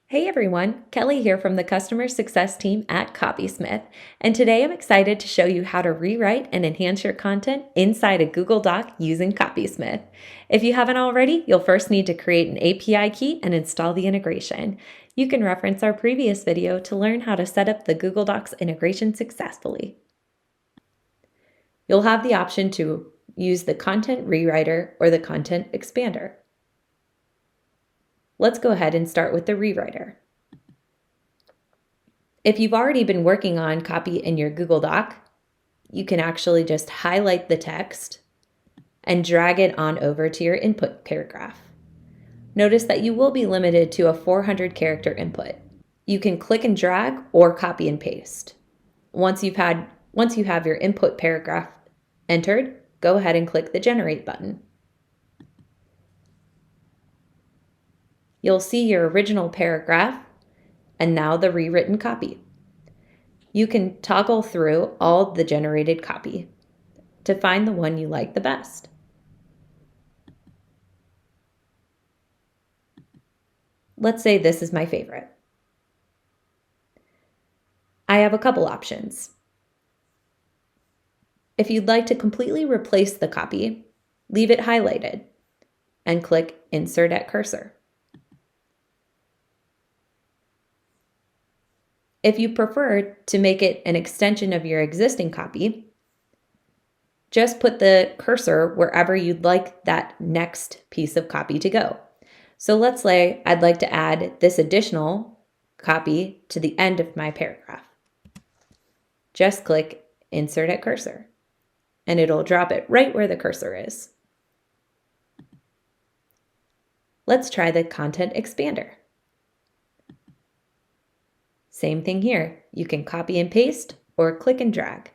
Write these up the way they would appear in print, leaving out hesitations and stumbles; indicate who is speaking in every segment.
Speaker 1: Hey everyone, Kelly here from the customer success team at Copysmith, and today I'm excited to show you how to rewrite and enhance your content inside a Google Doc using Copysmith. If you haven't already, you'll first need to create an API key and install the integration. You can reference our previous video to learn how to set up the Google Docs integration successfully. You'll have the option to use the content rewriter or the content expander. Let's go ahead and start with the rewriter. If you've already been working on copy in your Google Doc, you can actually just highlight the text and drag it on over to your input paragraph. Notice that you will be limited to a 400 character input. You can click and drag or copy and paste. Once you have your input paragraph entered, go ahead and click the Generate button. You'll see your original paragraph and now the rewritten copy. You can toggle through all the generated copy to find the one you like the best. Let's say this is my favorite. I have a couple options. If you'd like to completely replace the copy, leave it highlighted and click Insert at Cursor. If you prefer to make it an extension of your existing copy, just put the cursor wherever you'd like that next piece of copy to go. So let's say I'd like to add this additional copy to the end of my paragraph. Just click Insert at Cursor, and it'll drop it right where the cursor is. Let's try the content expander. Same thing here. You can copy and paste or click and drag.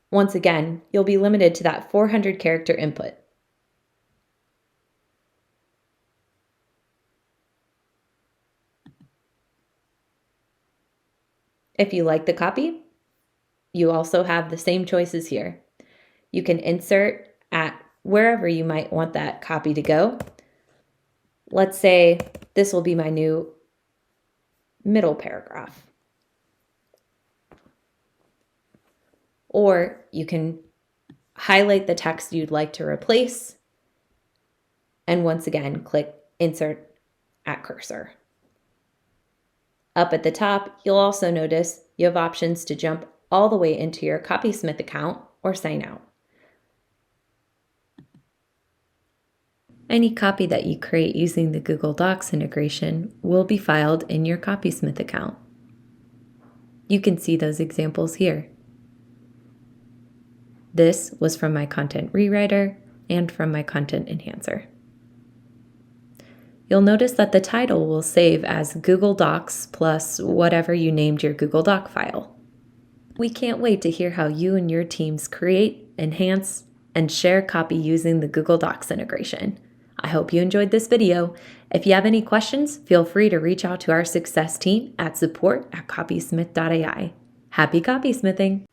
Speaker 1: Once again, you'll be limited to that 400 character input. If you like the copy, you also have the same choices here. You can insert at wherever you might want that copy to go. Let's say this will be my new middle paragraph. Or you can highlight the text you'd like to replace, and once again, click Insert at Cursor. Up at the top, you'll also notice you have options to jump all the way into your Copysmith account or sign out. Any copy that you create using the Google Docs integration will be filed in your Copysmith account. You can see those examples here. This was from my content rewriter and from my content enhancer. You'll notice that the title will save as Google Docs plus whatever you named your Google Doc file. We can't wait to hear how you and your teams create, enhance, and share copy using the Google Docs integration. I hope you enjoyed this video. If you have any questions, feel free to reach out to our success team at support@copysmith.ai. Happy copysmithing!